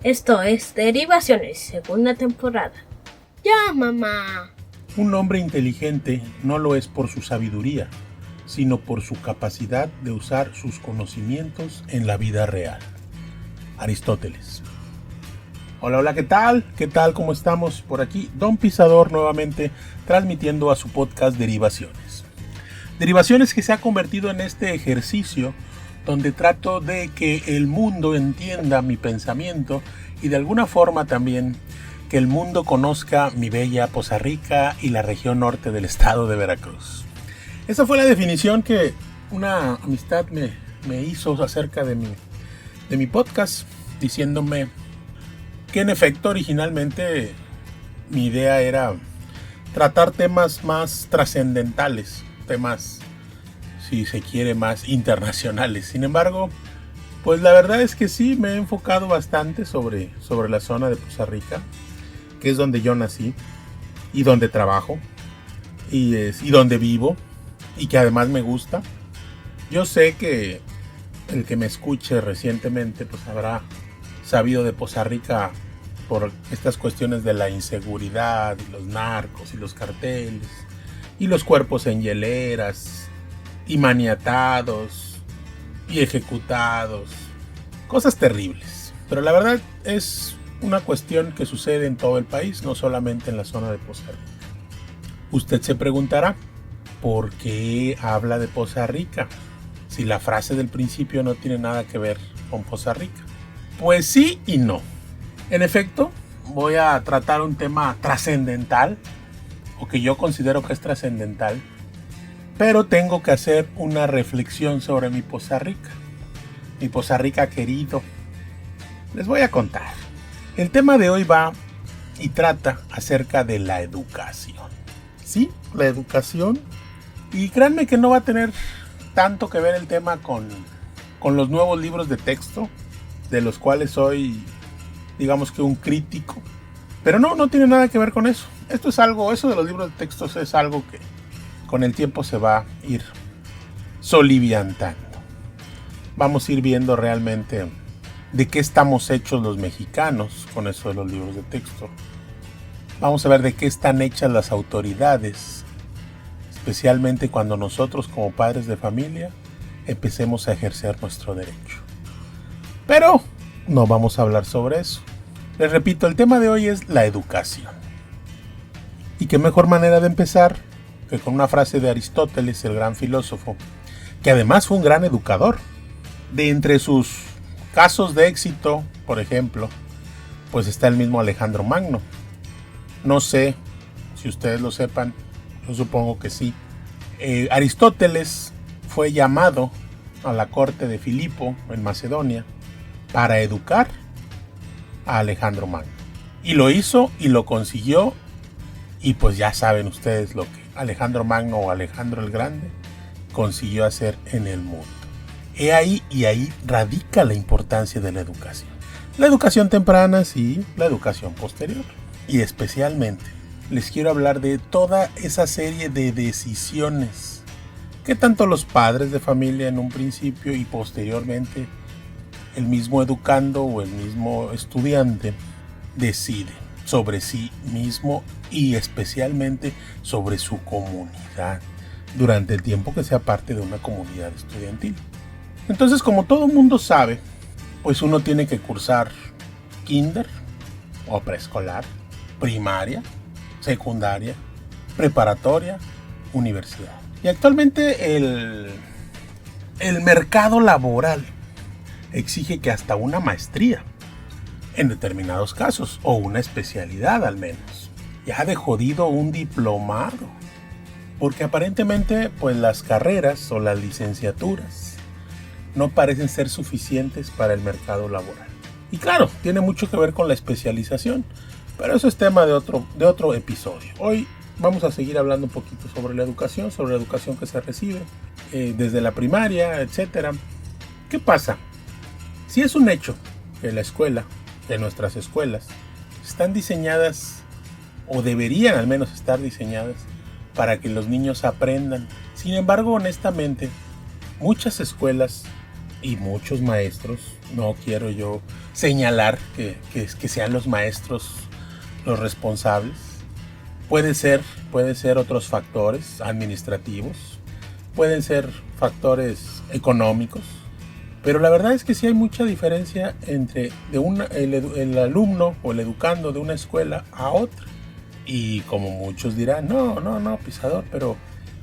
Esto es Derivaciones, segunda temporada. ¡Ya, mamá! Un hombre inteligente no lo es por su sabiduría, sino por su capacidad de usar sus conocimientos en la vida real. Aristóteles. Hola, ¿qué tal? ¿Qué tal? ¿Cómo estamos? Por aquí, Don Pisador nuevamente transmitiendo a su podcast Derivaciones. Derivaciones que se ha convertido en este ejercicio donde trato de que el mundo entienda mi pensamiento y de alguna forma también que el mundo conozca mi bella Poza Rica y la región norte del estado de Veracruz. Esa fue la definición que una amistad me hizo acerca de mi podcast, diciéndome que en efecto originalmente mi idea era tratar temas más trascendentales, temas, si se quiere, más internacionales. Sin embargo, pues la verdad es que sí me he enfocado bastante sobre la zona de Poza Rica, que es donde yo nací y donde trabajo y donde vivo y que además me gusta. Yo sé que el que me escuche recientemente pues habrá sabido de Poza Rica por estas cuestiones de la inseguridad y los narcos y los carteles y los cuerpos en hieleras y maniatados y ejecutados, cosas terribles. Pero la verdad es una cuestión que sucede en todo el país, no solamente en la zona de Poza Rica. Usted se preguntará, ¿por qué habla de Poza Rica si la frase del principio no tiene nada que ver con Poza Rica? Pues sí y no. En efecto, voy a tratar un tema trascendental, o que yo considero que es trascendental, pero tengo que hacer una reflexión sobre mi Poza Rica querido. Les voy a contar. El tema de hoy va y trata acerca de la educación. Sí, la educación. Y créanme que no va a tener tanto que ver el tema con los nuevos libros de texto, de los cuales soy, digamos que un crítico. Pero no tiene nada que ver con eso. Eso de los libros de textos es algo que con el tiempo se va a ir soliviantando. Vamos a ir viendo realmente de qué estamos hechos los mexicanos con eso de los libros de texto. Vamos a ver de qué están hechas las autoridades, especialmente cuando nosotros como padres de familia empecemos a ejercer nuestro derecho. Pero no vamos a hablar sobre eso. Les repito, el tema de hoy es la educación. Y qué mejor manera de empezar que con una frase de Aristóteles, el gran filósofo, que además fue un gran educador. De entre sus casos de éxito, por ejemplo, pues está el mismo Alejandro Magno. No sé si ustedes lo sepan, yo supongo que sí. Aristóteles fue llamado a la corte de Filipo en Macedonia para educar a Alejandro Magno. Y lo hizo y lo consiguió, y pues ya saben ustedes lo que Alejandro Magno o Alejandro el Grande consiguió hacer en el mundo. Y ahí radica la importancia de la educación. La educación temprana, sí, la educación posterior. Y especialmente les quiero hablar de toda esa serie de decisiones que tanto los padres de familia en un principio y posteriormente el mismo educando o el mismo estudiante decide sobre sí mismo y especialmente sobre su comunidad durante el tiempo que sea parte de una comunidad estudiantil. Entonces, como todo mundo sabe, pues uno tiene que cursar kinder o preescolar, primaria, secundaria, preparatoria, universidad. Y actualmente el mercado laboral exige que hasta una maestría, en determinados casos, o una especialidad al menos. Ya de jodido un diplomado, porque aparentemente pues las carreras o las licenciaturas no parecen ser suficientes para el mercado laboral. Y claro, tiene mucho que ver con la especialización, pero eso es tema de otro episodio. Hoy vamos a seguir hablando un poquito sobre la educación que se recibe desde la primaria, etc. ¿Qué pasa? Si es un hecho que nuestras escuelas están diseñadas, o deberían al menos estar diseñadas, para que los niños aprendan. Sin embargo, honestamente, muchas escuelas y muchos maestros, no quiero yo señalar que sean los maestros los responsables. Puede ser otros factores administrativos, pueden ser factores económicos, pero la verdad es que sí hay mucha diferencia entre el alumno o el educando de una escuela a otra. Y como muchos dirán, no, Pisador, pero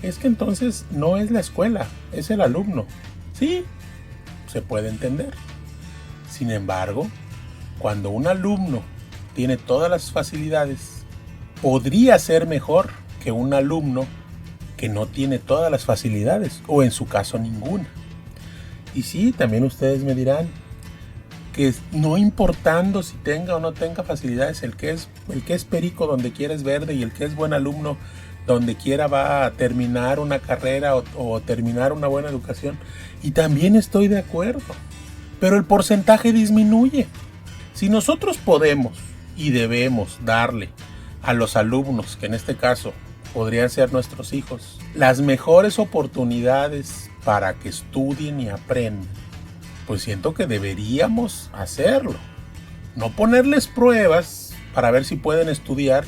es que entonces no es la escuela, es el alumno. Sí, se puede entender. Sin embargo, cuando un alumno tiene todas las facilidades, podría ser mejor que un alumno que no tiene todas las facilidades, o en su caso ninguna. Y sí, también ustedes me dirán que no importando si tenga o no tenga facilidades, el que es perico donde quiera es verde, y el que es buen alumno donde quiera va a terminar una carrera o terminar una buena educación. Y también estoy de acuerdo, pero el porcentaje disminuye. Si nosotros podemos y debemos darle a los alumnos, que en este caso podrían ser nuestros hijos, las mejores oportunidades para que estudien y aprendan, pues siento que deberíamos hacerlo. No ponerles pruebas para ver si pueden estudiar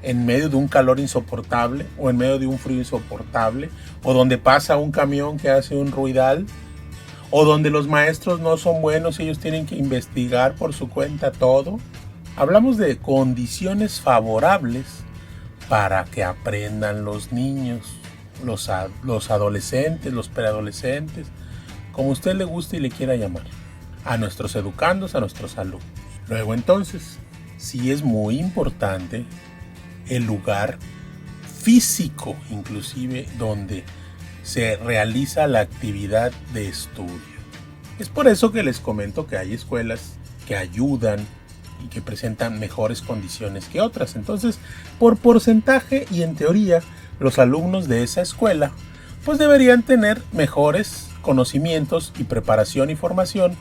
en medio de un calor insoportable, o en medio de un frío insoportable, o donde pasa un camión que hace un ruidal, o donde los maestros no son buenos y ellos tienen que investigar por su cuenta todo. Hablamos de condiciones favorables para que aprendan los niños, los adolescentes, los preadolescentes, como usted le guste y le quiera llamar, a nuestros educandos, a nuestros alumnos. Luego entonces, sí es muy importante el lugar físico, inclusive, donde se realiza la actividad de estudio. Es por eso que les comento que hay escuelas que ayudan y que presentan mejores condiciones que otras. Entonces, por porcentaje y en teoría, los alumnos de esa escuela pues deberían tener mejores conocimientos y preparación y formación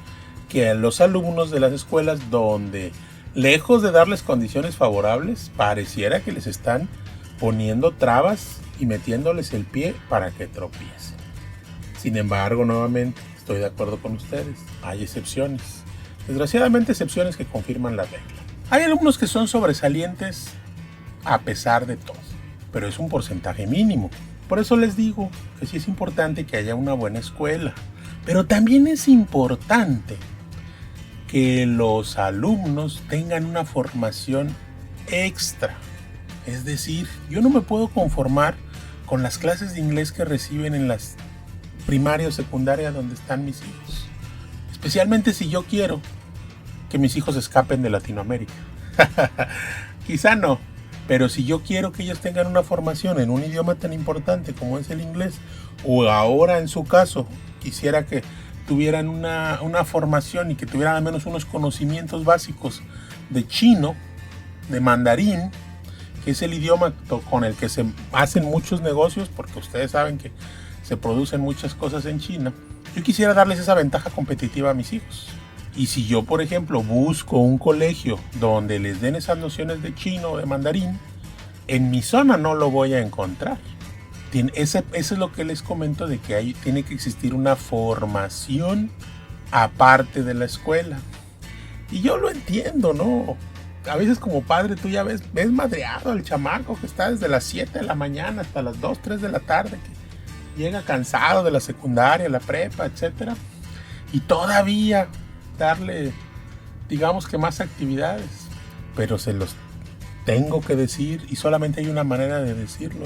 que los alumnos de las escuelas donde, lejos de darles condiciones favorables, pareciera que les están poniendo trabas y metiéndoles el pie para que tropiecen. Sin embargo, nuevamente, estoy de acuerdo con ustedes, hay excepciones. Desgraciadamente, excepciones que confirman la regla. Hay alumnos que son sobresalientes a pesar de todo, pero es un porcentaje mínimo. Por eso les digo que sí es importante que haya una buena escuela, pero también es importante que los alumnos tengan una formación extra. Es decir, yo no me puedo conformar con las clases de inglés que reciben en las primaria o secundaria donde están mis hijos. Especialmente si yo quiero que mis hijos escapen de Latinoamérica. Quizá no, pero si yo quiero que ellos tengan una formación en un idioma tan importante como es el inglés, o ahora en su caso quisiera que tuvieran una formación y que tuvieran al menos unos conocimientos básicos de chino, de mandarín, que es el idioma con el que se hacen muchos negocios, porque ustedes saben que se producen muchas cosas en China. Yo quisiera darles esa ventaja competitiva a mis hijos. Y si yo, por ejemplo, busco un colegio donde les den esas nociones de chino o de mandarín, en mi zona no lo voy a encontrar. Eso es lo que les comento, de que tiene que existir una formación aparte de la escuela. Y yo lo entiendo, ¿no? A veces como padre tú ya ves madreado al chamaco que está desde las 7 de la mañana hasta las 2, 3 de la tarde, que llega cansado de la secundaria, la prepa, etc. Y todavía darle, digamos que más actividades. Pero se los tengo que decir, y solamente hay una manera de decirlo.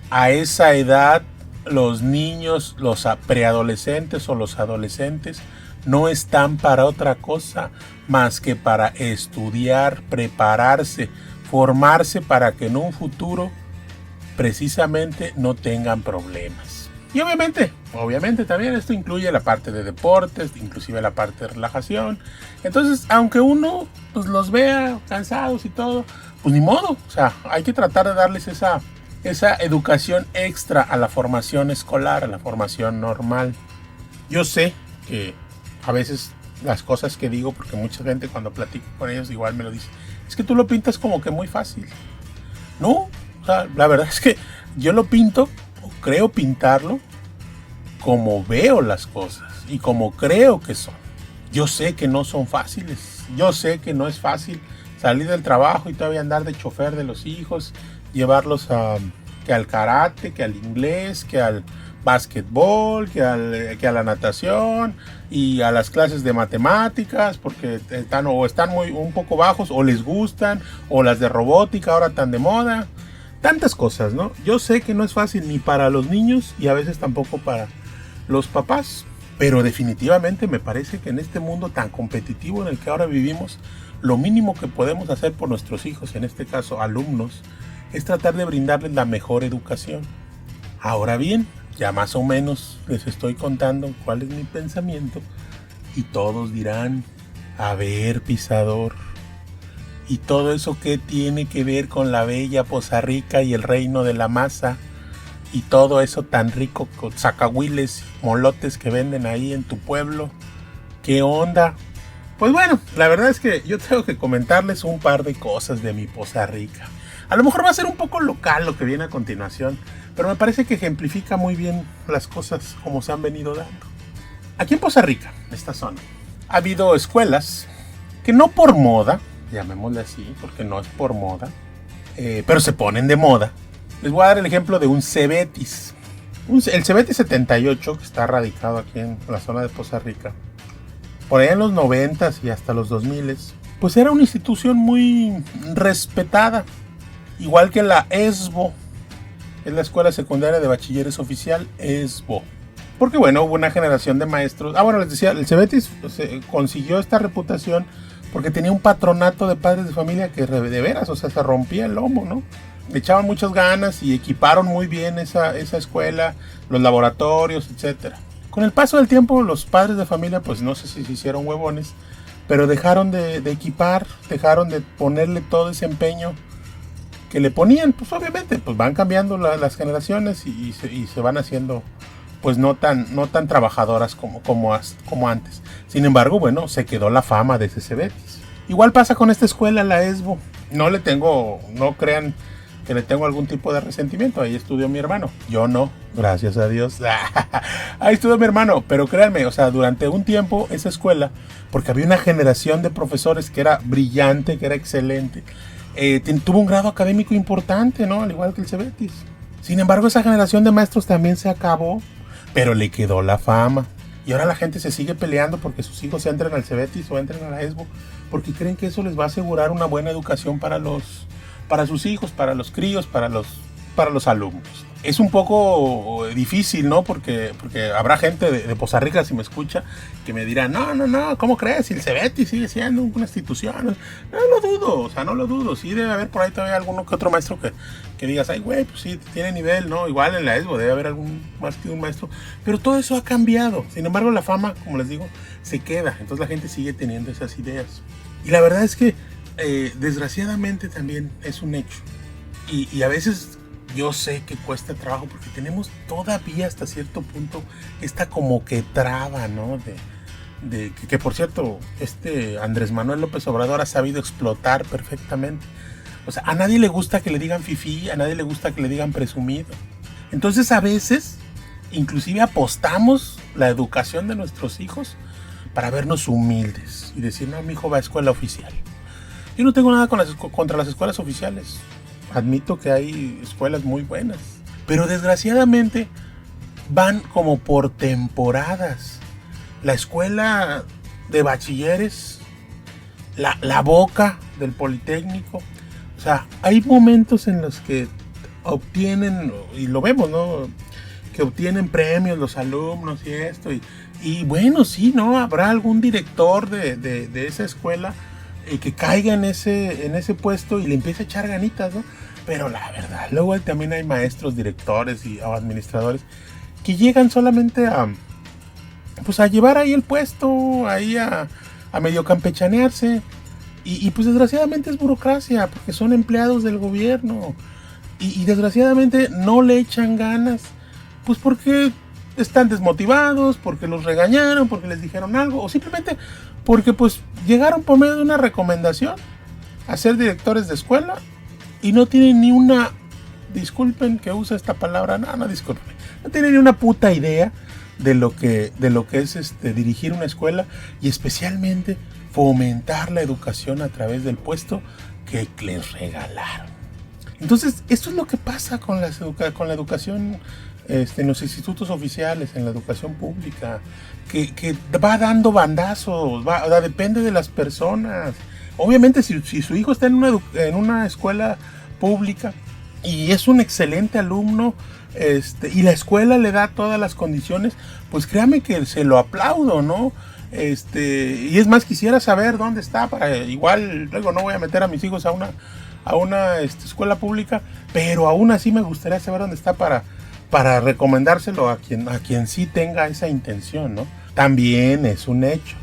A esa edad, los niños, los preadolescentes o los adolescentes no están para otra cosa más que para estudiar, prepararse, formarse para que en un futuro precisamente no tengan problemas. Y obviamente también esto incluye la parte de deportes, inclusive la parte de relajación. Entonces, aunque uno pues los vea cansados y todo, pues ni modo, o sea, hay que tratar de darles esa educación extra a la formación escolar, a la formación normal. Yo sé que a veces las cosas que digo, porque mucha gente cuando platico con ellos igual me lo dice, es que tú lo pintas como que muy fácil. No, o sea, la verdad es que yo lo pinto, o creo pintarlo, como veo las cosas. y como creo que son. Yo sé que no son fáciles, yo sé que no es fácil salir del trabajo y todavía andar de chofer de los hijos, llevarlos que al karate, que al inglés, que al básquetbol, que a la natación y a las clases de matemáticas, porque están un poco bajos, o les gustan, o las de robótica ahora tan de moda, tantas cosas, ¿no? Yo sé que no es fácil ni para los niños y a veces tampoco para los papás, pero definitivamente me parece que en este mundo tan competitivo en el que ahora vivimos, lo mínimo que podemos hacer por nuestros hijos, en este caso alumnos, es tratar de brindarles la mejor educación. Ahora bien, ya más o menos les estoy contando cuál es mi pensamiento y todos dirán, a ver, pisador, ¿y todo eso qué tiene que ver con la bella Poza Rica y el reino de la masa? Y todo eso tan rico con zacahuiles, molotes que venden ahí en tu pueblo. ¿Qué onda? Pues bueno, la verdad es que yo tengo que comentarles un par de cosas de mi Poza Rica. A lo mejor va a ser un poco local lo que viene a continuación, pero me parece que ejemplifica muy bien las cosas como se han venido dando. Aquí en Poza Rica, en esta zona, ha habido escuelas que no por moda, llamémosle así, porque no es por moda, pero se ponen de moda. Les voy a dar el ejemplo de un Cebetis. El Cebetis 78, que está radicado aquí en la zona de Poza Rica, por allá en los 90s y hasta los 2000s, pues era una institución muy respetada. Igual que la ESBO, es la Escuela Secundaria de Bachilleres Oficial, ESBO. Porque bueno, hubo una generación de maestros. Bueno, les decía, el Cebetis consiguió esta reputación porque tenía un patronato de padres de familia que de veras, o sea, se rompía el lomo, ¿no? Le echaban muchas ganas y equiparon muy bien esa escuela, los laboratorios, etc. Con el paso del tiempo, los padres de familia, pues no sé si se hicieron huevones, pero dejaron de equipar, dejaron de ponerle todo ese empeño que le ponían. Pues obviamente pues van cambiando las generaciones y se van haciendo pues no tan trabajadoras como antes. Sin embargo, bueno, se quedó la fama de ese Cebetis. Igual pasa con esta escuela, la ESBO. No crean que le tengo algún tipo de resentimiento. Ahí estudió mi hermano. Yo no, gracias a Dios. Ahí estudió mi hermano. Pero créanme, o sea, durante un tiempo esa escuela, porque había una generación de profesores que era brillante, que era excelente, tuvo un grado académico importante, ¿no? Al igual que el Cebetis. Sin embargo, esa generación de maestros también se acabó, pero le quedó la fama. Y ahora la gente se sigue peleando porque sus hijos entren al Cebetis o entren a la ESBO, porque creen que eso les va a asegurar una buena educación para sus hijos, para los críos, para los alumnos. Es un poco difícil, ¿no? Porque habrá gente de Poza Rica, si me escucha, que me dirá, no, ¿cómo crees? Si el Cebetis sigue siendo una institución. No lo dudo. Sí debe haber por ahí todavía alguno que otro maestro que digas, ay, güey, pues sí, tiene nivel, ¿no? Igual en la ESBO debe haber más que un maestro. Pero todo eso ha cambiado. Sin embargo, la fama, como les digo, se queda. Entonces la gente sigue teniendo esas ideas. Y la verdad es que, desgraciadamente también es un hecho. Y a veces yo sé que cuesta trabajo porque tenemos todavía hasta cierto punto esta como que traba, ¿no? Que por cierto, Andrés Manuel López Obrador ha sabido explotar perfectamente. O sea, a nadie le gusta que le digan fifí, a nadie le gusta que le digan presumido. Entonces a veces, inclusive apostamos la educación de nuestros hijos para vernos humildes y decir, no, mi hijo va a escuela oficial. Yo no tengo nada contra las escuelas oficiales. Admito que hay escuelas muy buenas, pero desgraciadamente van como por temporadas. La escuela de bachilleres, la Boca del Politécnico. O sea, hay momentos en los que obtienen, y lo vemos, ¿no? Que obtienen premios los alumnos y esto. Y bueno, sí, ¿no? Habrá algún director de esa escuela que caiga en ese puesto y le empiece a echar ganitas, ¿no? Pero la verdad, luego también hay maestros, directores o administradores que llegan solamente a llevar ahí el puesto, ahí a medio campechanearse. Y pues desgraciadamente es burocracia, porque son empleados del gobierno. Y desgraciadamente no le echan ganas, pues porque están desmotivados, porque los regañaron, porque les dijeron algo, o simplemente porque pues llegaron por medio de una recomendación a ser directores de escuela y no tienen ni una, disculpen que use esta palabra, no disculpen, no tienen ni una puta idea de lo que es dirigir una escuela y especialmente fomentar la educación a través del puesto que les regalaron. Entonces, esto es lo que pasa con la educación en los institutos oficiales, en la educación pública, que va dando bandazos, depende de las personas. Obviamente, si su hijo está en una escuela pública y es un excelente alumno, y la escuela le da todas las condiciones, pues créame que se lo aplaudo, ¿no? Y es más, quisiera saber dónde está, para igual luego no voy a meter a mis hijos a una escuela pública, pero aún así me gustaría saber dónde está para recomendárselo a quien sí tenga esa intención, ¿no? También es un hecho,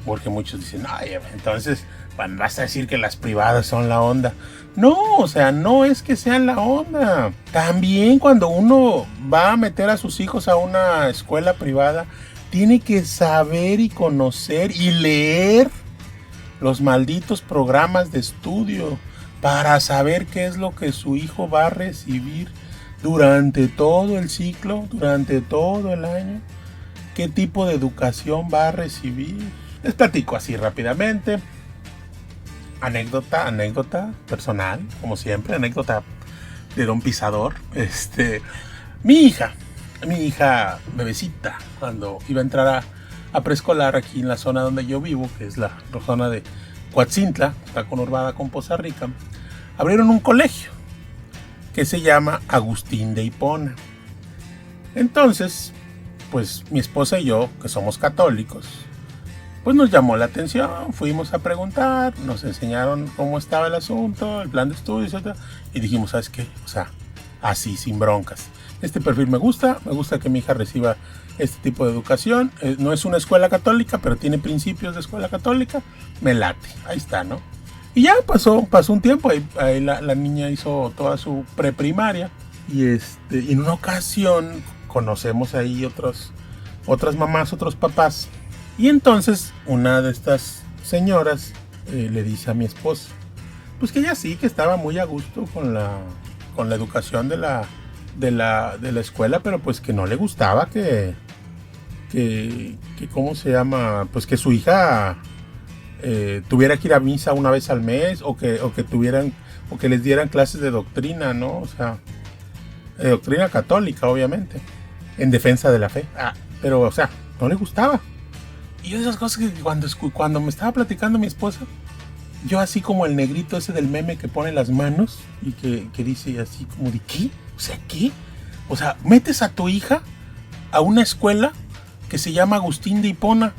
porque muchos dicen, ay, entonces vas a decir que las privadas son la onda. No, o sea, no es que sean la onda. También cuando uno va a meter a sus hijos a una escuela privada, tiene que saber y conocer y leer los malditos programas de estudio para saber qué es lo que su hijo va a recibir durante todo el ciclo, durante todo el año, qué tipo de educación va a recibir. Les platico así rápidamente. Anécdota personal, como siempre, anécdota de Don Pisador. Mi hija bebecita, cuando iba a entrar a preescolar aquí en la zona donde yo vivo, que es la zona de Coatzintla, está conurbada con Poza Rica, abrieron un colegio que se llama Agustín de Hipona. Entonces, pues mi esposa y yo, que somos católicos, pues nos llamó la atención, fuimos a preguntar, nos enseñaron cómo estaba el asunto, el plan de estudios, etc. Y dijimos, ¿sabes qué? O sea, así, sin broncas. Este perfil me gusta que mi hija reciba este tipo de educación. No es una escuela católica, pero tiene principios de escuela católica. Me late, ahí está, ¿no? Y ya pasó un tiempo, ahí la niña hizo toda su preprimaria. Y en una ocasión conocemos ahí otras mamás, otros papás. Y entonces una de estas señoras le dice a mi esposa, pues que ella sí, que estaba muy a gusto con la educación de la escuela, pero pues que no le gustaba que ¿cómo se llama? Pues que su hija tuviera que ir a misa una vez al mes o que les dieran clases de doctrina, ¿no? O sea, de doctrina católica, obviamente, en defensa de la fe. Pero, o sea, no le gustaba. Y esas cosas que cuando me estaba platicando mi esposa, yo así como el negrito ese del meme que pone las manos y que dice así como de ¿qué? O sea, ¿qué? O sea, metes a tu hija a una escuela que se llama Agustín de Hipona.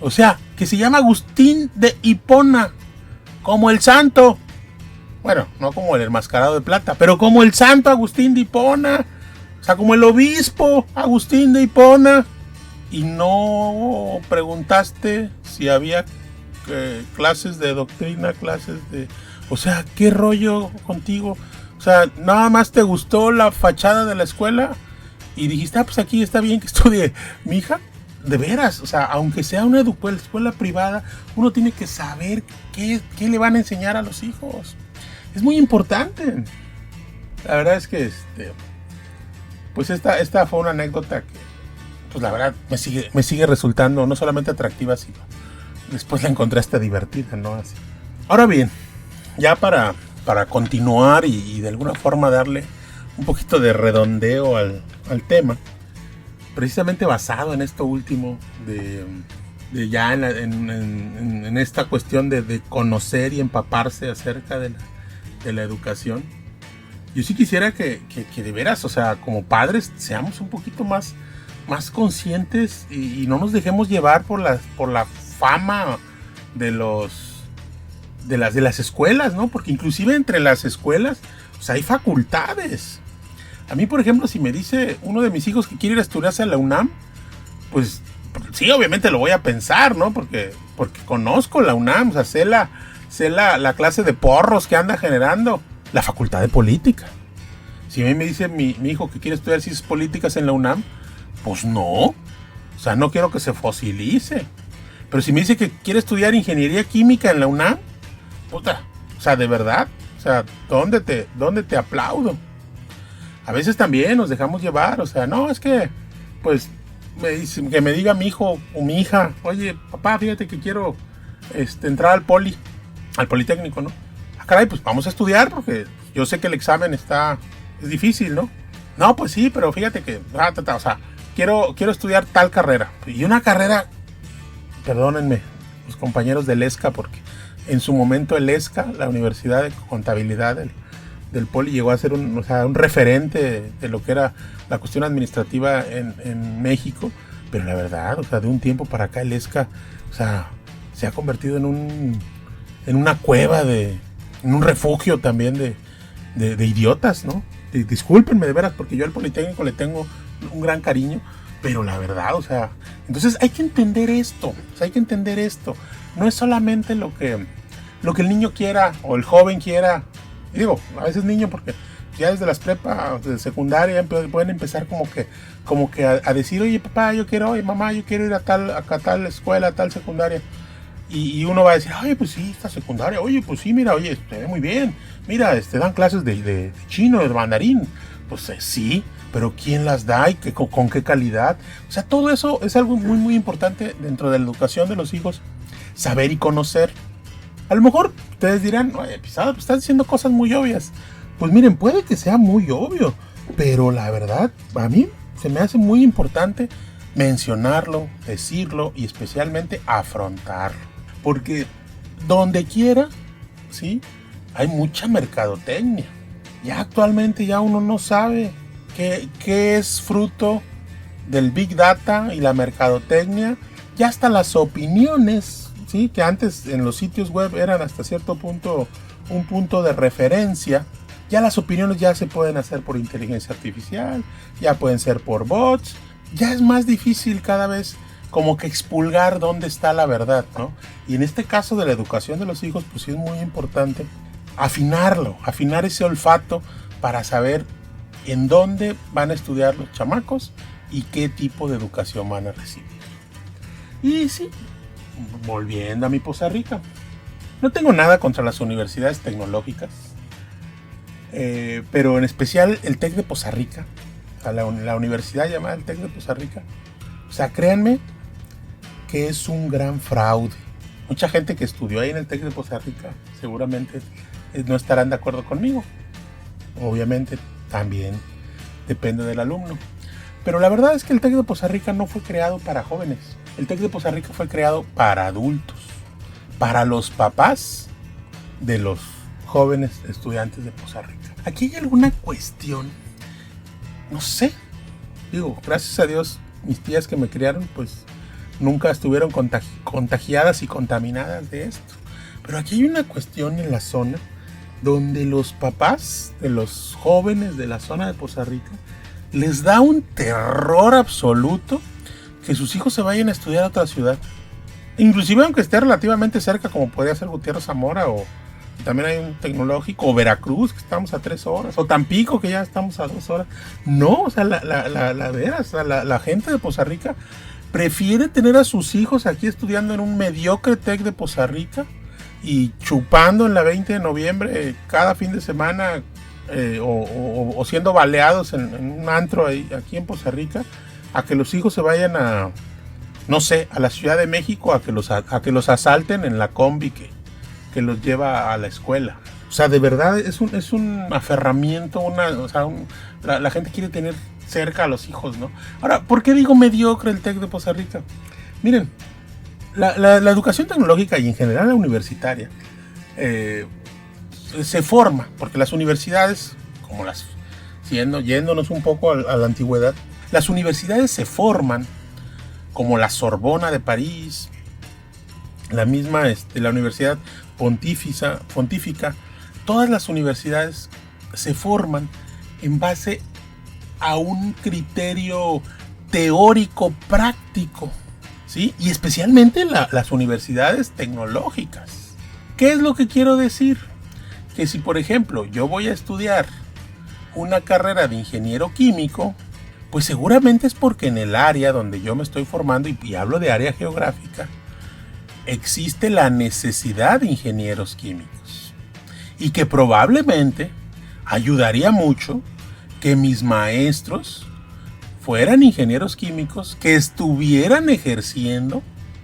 O sea, que se llama Agustín de Hipona. Como el santo. Bueno, no como el enmascarado de plata, pero como el santo Agustín de Hipona. O sea, como el obispo Agustín de Hipona. Y no preguntaste si había clases de doctrina, O sea, ¿qué rollo contigo? O sea, nada más te gustó la fachada de la escuela y dijiste, pues aquí está bien que estudie mi hija. De veras, o sea, aunque sea una escuela privada, uno tiene que saber qué le van a enseñar a los hijos. Es muy importante. La verdad es que pues esta fue una anécdota que, pues la verdad me sigue resultando no solamente atractiva, sino después la encontré hasta divertida, ¿no? Así. Ahora bien, ya para continuar y de alguna forma darle un poquito de redondeo al tema, precisamente basado en esto último de ya en esta cuestión de conocer y empaparse acerca de la educación, yo sí quisiera que de veras, o sea, como padres seamos un poquito más conscientes y no nos dejemos llevar por la fama de las escuelas, ¿no? Porque inclusive entre las escuelas, pues hay facultades. A mí, por ejemplo, si me dice uno de mis hijos que quiere ir a estudiarse a la UNAM, pues sí, obviamente lo voy a pensar, ¿no? Porque conozco la UNAM, o sea, sé la clase de porros que anda generando la facultad de política. Si a mí me dice mi hijo que quiere estudiar ciencias políticas en la UNAM, pues no. O sea, no quiero que se fosilice. Pero si me dice que quiere estudiar ingeniería química en la UNAM, puta, o sea, de verdad, o sea, ¿dónde te aplaudo? A veces también nos dejamos llevar, o sea, no, es que, pues, que me diga mi hijo o mi hija, oye, papá, fíjate que quiero entrar al Politécnico, ¿no? Ah, caray, pues vamos a estudiar porque yo sé que el examen es difícil, ¿no? No, pues sí, pero fíjate que, o sea, quiero estudiar tal carrera. Y una carrera, perdónenme, los compañeros del ESCA, porque en su momento el ESCA, la Universidad de Contabilidad del Poli, llegó a ser un referente de lo que era la cuestión administrativa en México, pero la verdad, o sea, de un tiempo para acá el ESCA, o sea, se ha convertido en una cueva en un refugio también de idiotas, ¿no? Discúlpenme de veras, porque yo al Politécnico le tengo un gran cariño, pero la verdad, o sea, entonces hay que entender esto, o sea, hay que entender esto. No es solamente lo que el niño quiera o el joven quiera. Y digo, a veces niño porque ya desde las prepas, desde secundaria pueden empezar como que a decir, oye papá, oye mamá, yo quiero ir a tal escuela, a tal secundaria. Y uno va a decir, oye, pues sí, esta secundaria, oye, pues sí, mira, oye, te ve muy bien. Mira, dan clases de chino, de mandarín. Pues sí, pero ¿quién las da y con qué calidad? O sea, todo eso es algo muy, muy importante dentro de la educación de los hijos, saber y conocer. A lo mejor ustedes dirán, oye, Pisado, pues estás diciendo cosas muy obvias. Pues miren, puede que sea muy obvio, pero la verdad, a mí se me hace muy importante mencionarlo, decirlo y especialmente afrontarlo. Porque donde quiera, ¿sí? Hay mucha mercadotecnia. Ya actualmente ya uno no sabe qué es fruto del Big Data y la mercadotecnia. Ya hasta las opiniones, ¿sí? Que antes en los sitios web eran hasta cierto punto un punto de referencia. Ya las opiniones ya se pueden hacer por inteligencia artificial, ya pueden ser por bots. Ya es más difícil cada vez como que expulgar dónde está la verdad, ¿no? Y en este caso de la educación de los hijos, pues sí es muy importante afinar ese olfato para saber en dónde van a estudiar los chamacos y qué tipo de educación van a recibir. Y sí, volviendo a mi Poza Rica, no tengo nada contra las universidades tecnológicas, pero en especial el TEC de Poza Rica, la universidad llamada el TEC de Poza Rica. O sea, créanme que es un gran fraude. Mucha gente que estudió ahí en el TEC de Poza Rica seguramente no estarán de acuerdo conmigo. Obviamente también depende del alumno. Pero la verdad es que el TEC de Poza Rica no fue creado para jóvenes. El TEC de Poza Rica fue creado para adultos, para los papás de los jóvenes estudiantes de Poza Rica. Aquí hay alguna cuestión, no sé, digo, gracias a Dios, mis tías que me criaron, pues nunca estuvieron contagiadas y contaminadas de esto. Pero aquí hay una cuestión en la zona donde los papás de los jóvenes de la zona de Poza Rica les da un terror absoluto que sus hijos se vayan a estudiar a otra ciudad. Inclusive aunque esté relativamente cerca, como podría ser Gutiérrez Zamora, o también hay un tecnológico, o Veracruz, que estamos a 3 horas, o Tampico, que ya estamos a 2 horas. No, o sea, la gente de Poza Rica prefiere tener a sus hijos aquí estudiando en un mediocre TEC de Poza Rica y chupando en la 20 de noviembre cada fin de semana, o siendo baleados en un antro aquí en Poza Rica, a que los hijos se vayan a, no sé, a la Ciudad de México, a que los asalten en la combi que los lleva a la escuela. O sea, de verdad es un aferramiento, la gente quiere tener cerca a los hijos, ¿no? Ahora, ¿por qué digo mediocre el TEC de Poza Rica? Miren, la educación tecnológica y en general la universitaria se forma, porque las universidades, como yéndonos un poco a la antigüedad, las universidades se forman como la Sorbona de París, la misma la Universidad Pontífica. Todas las universidades se forman en base a un criterio teórico práctico, ¿sí? Y especialmente las universidades tecnológicas. ¿Qué es lo que quiero decir? Que si, por ejemplo, yo voy a estudiar una carrera de ingeniero químico, pues seguramente es porque en el área donde yo me estoy formando, y hablo de área geográfica, existe la necesidad de ingenieros químicos. Y que probablemente ayudaría mucho que mis maestros fueran ingenieros químicos que estuvieran ejerciendo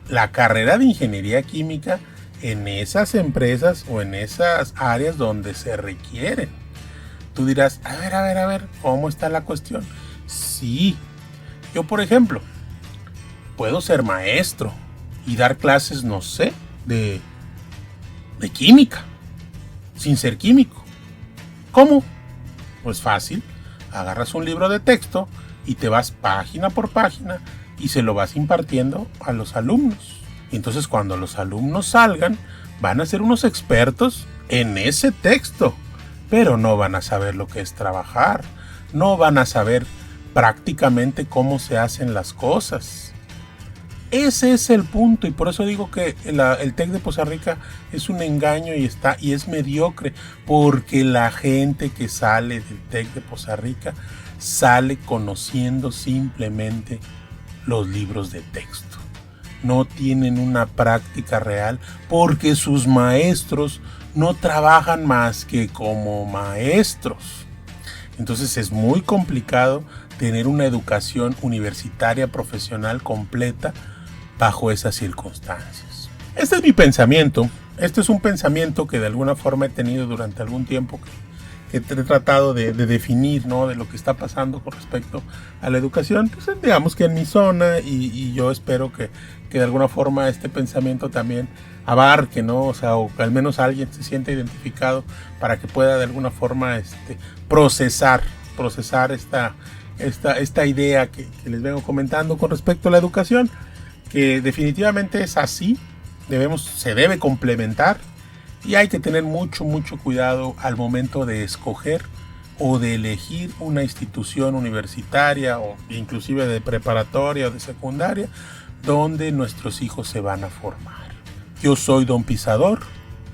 la carrera de ingeniería química en esas empresas o en esas áreas donde se requieren. Tú dirás, a ver, ¿cómo está la cuestión? Sí, yo por ejemplo, puedo ser maestro y dar clases, no sé, de química, sin ser químico. ¿Cómo? Pues fácil, agarras un libro de texto y te vas página por página y se lo vas impartiendo a los alumnos. Y entonces cuando los alumnos salgan, van a ser unos expertos en ese texto, pero no van a saber lo que es trabajar, no van a saber prácticamente cómo se hacen las cosas. Ese es el punto, y por eso digo que el TEC de Poza Rica es un engaño y es mediocre, porque la gente que sale del TEC de Poza Rica sale conociendo simplemente los libros de texto. No tienen una práctica real porque sus maestros no trabajan más que como maestros. Entonces es muy complicado tener una educación universitaria profesional completa bajo esas circunstancias. Este es mi pensamiento. Este es un pensamiento que de alguna forma he tenido durante algún tiempo, que he tratado de definir, ¿no?, de lo que está pasando con respecto a la educación, pues digamos que en mi zona, y yo espero que de alguna forma este pensamiento también abarque, ¿no? O sea, o que al menos alguien se sienta identificado para que pueda de alguna forma procesar esta idea que les vengo comentando con respecto a la educación, que definitivamente es así, se debe complementar, y hay que tener mucho cuidado al momento de escoger o de elegir una institución universitaria o inclusive de preparatoria o de secundaria donde nuestros hijos se van a formar. Yo soy Don Pisador,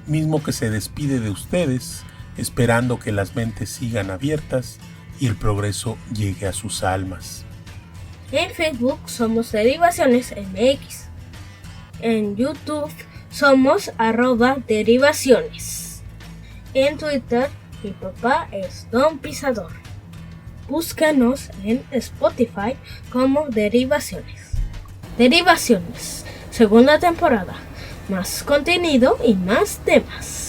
mismo que se despide de ustedes, esperando que las mentes sigan abiertas y el progreso llegue a sus almas. En Facebook somos Derivaciones MX. En YouTube somos @derivaciones. En Twitter mi papá es Don Pisador. Búscanos en Spotify como Derivaciones. Derivaciones, segunda temporada. Más contenido y más temas.